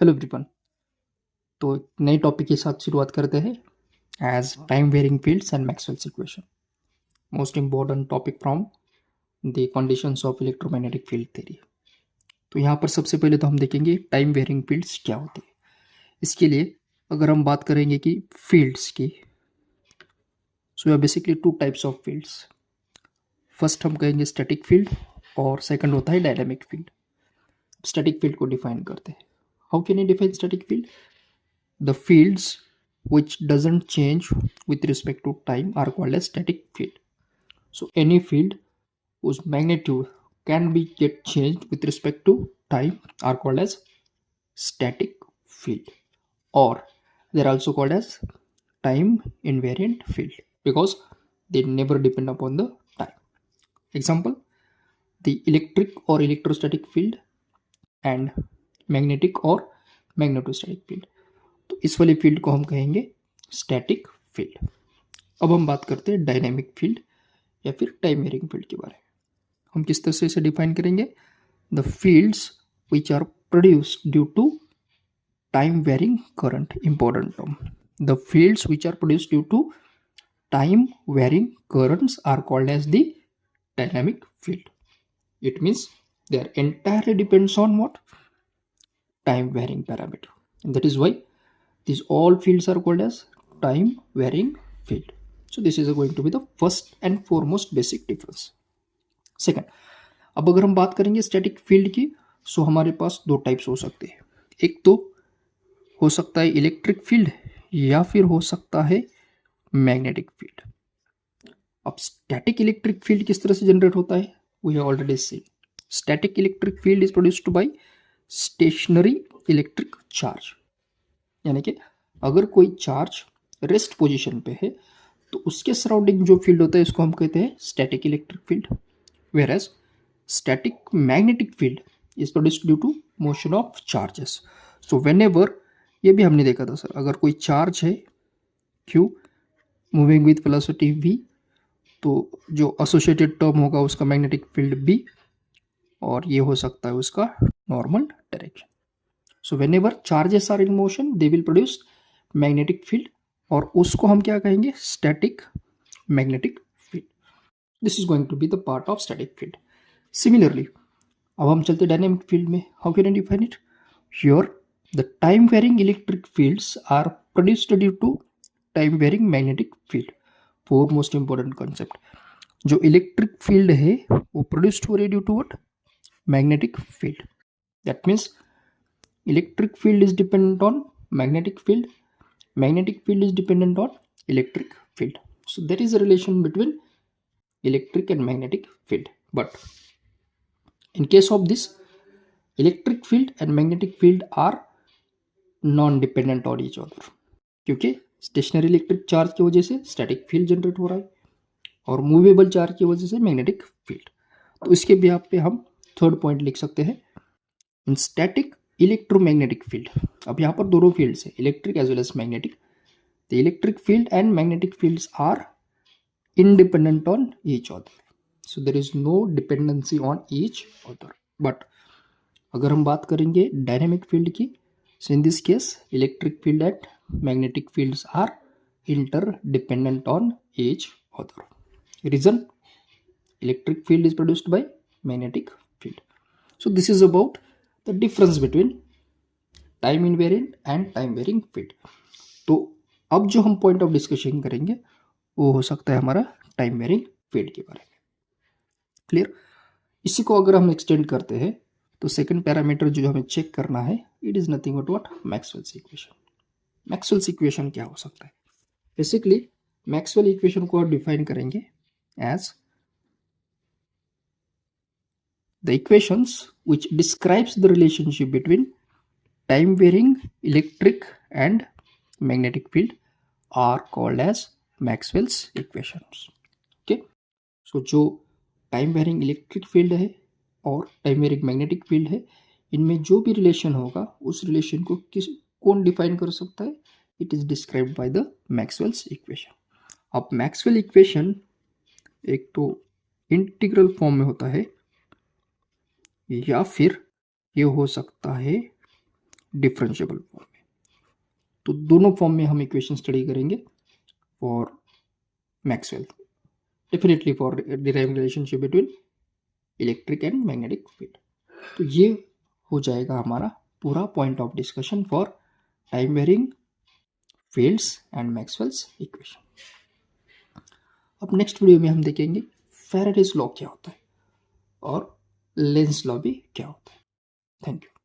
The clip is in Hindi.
Hello everyone. तो एक नए टॉपिक के साथ शुरुआत करते हैं as time varying fields and Maxwell's equation, most important topic from the conditions of electromagnetic field theory. तो यहाँ पर सबसे पहले तो हम देखेंगे टाइम वेरिंग फील्ड्स क्या होती है। इसके लिए अगर हम बात करेंगे कि फील्ड्स की, so are basically two types of fields. First हम कहेंगे स्टैटिक फील्ड और सेकंड होता है डायनामिक फील्ड। स्टैटिक फील्ड को डिफाइन करते हैं। How can you define static field? The fields which doesn't change with respect to time are called as static field. So any field whose magnitude can be get changed with respect to time are called as static field, or they're also called as time invariant field because they never depend upon the time. Example: the electric or electrostatic field and magnetic or magnetostatic field. तो इस वाली फील्ड को हम कहेंगे स्टैटिक फील्ड। अब हम बात करते हैं डायनेमिक फील्ड या फिर टाइम वेरिंग फील्ड के बारे में। हम किस तरह से इसे डिफाइन करेंगे? The fields which are produced due to time varying current. Important term, the fields which are produced due to time varying currents are called as the dynamic field. It means they are entirely depends on what? Time varying parameter, and that is why these all fields are called as time varying field. So this is going to be the first and foremost basic difference. Second, अब अगर हम बात करेंगे स्टैटिक फील्ड की, सो हमारे पास दो टाइप्स हो सकते हैं। एक तो हो सकता है इलेक्ट्रिक फील्ड या फिर हो सकता है मैग्नेटिक फील्ड। अब स्टैटिक इलेक्ट्रिक फील्ड किस तरह से जनरेट होता है we have already seen. Static electric field is produced by stationary electric charge, यानी कि अगर कोई चार्ज रेस्ट पोजीशन पे है तो उसके सराउंडिंग जो फील्ड होता है इसको हम कहते हैं static electric field. Whereas static magnetic field is produced due to motion of charges. So whenever, ये भी हमने देखा था सर, अगर कोई चार्ज है Q moving with velocity v, तो जो एसोसिएटेड टर्म होगा उसका मैग्नेटिक फील्ड b, और ये हो सकता है उसका normal direction. So whenever charges are in motion they will produce magnetic field, और उसको हम क्या कहेंगे? Static magnetic field. This is going to be the part of static field. Similarly अब हम चलते डायनेमिक फील्ड में। How can I define it? Here the time varying electric fields are produced due to time varying magnetic field. Foremost important concept, जो इलेक्ट्रिक फील्ड है वो प्रोड्यूस्ड हो रही है due to what? Magnetic field. That means electric field is dependent on magnetic field, magnetic field is dependent on electric field. So there is a relation between electric and magnetic field, but in case of this, electric field and magnetic field are non dependent on each other, क्योंकि स्टेशनरी इलेक्ट्रिक चार्ज की वजह से स्टैटिक फील्ड जनरेट हो रहा है और मूवेबल चार्ज की वजह से मैग्नेटिक फील्ड। तो इसके बिहाफ पे हम थर्ड पॉइंट लिख सकते हैं, इन स्टैटिक इलेक्ट्रोमैग्नेटिक फील्ड। अब यहाँ पर दोनों फील्ड्स है, electric as well as magnetic. The electric field and magnetic fields are independent on each other, so there is no dependency on each other. But अगर हम बात करेंगे डायनेमिक फील्ड की, so in this case electric field and magnetic fields are interdependent on each other. Reason: electric field is produced by magnetic field. So this is about the difference between time invariant and time varying field. तो अब जो हम पॉइंट ऑफ डिस्कशन करेंगे वो हो सकता है हमारा टाइम वेरिंग फील्ड के बारे में। क्लियर? इसी को अगर हम एक्सटेंड करते हैं तो सेकंड पैरामीटर जो हमें चेक करना है, it is nothing but what? Maxwell's equation. Maxwell's equation क्या हो सकता है? बेसिकली मैक्सवेल इक्वेशन को आप डिफाइन करेंगे as the equations which describes the relationship between time varying electric and magnetic field are called as Maxwell's equations. Okay, so जो टाइम वेरिंग इलेक्ट्रिक फील्ड है और टाइम वेरिंग मैग्नेटिक फील्ड है, इनमें जो भी रिलेशन होगा उस रिलेशन को कौन डिफाइन कर सकता है? It is described by the Maxwell's equation. अब मैक्सवेल इक्वेशन एक तो इंटीग्रल फॉर्म में होता है या फिर ये हो सकता है डिफरेंशिएबल फॉर्म में। तो दोनों फॉर्म में हम इक्वेशन स्टडी करेंगे for Maxwell, definitely for deriving relationship between electric and magnetic field. तो ये हो जाएगा हमारा पूरा point of discussion for time varying fields and Maxwell's equation. अब नेक्स्ट वीडियो में हम देखेंगे फैराडेज लॉ क्या होता है और लेंस लॉ भी क्या होता है। Thank you.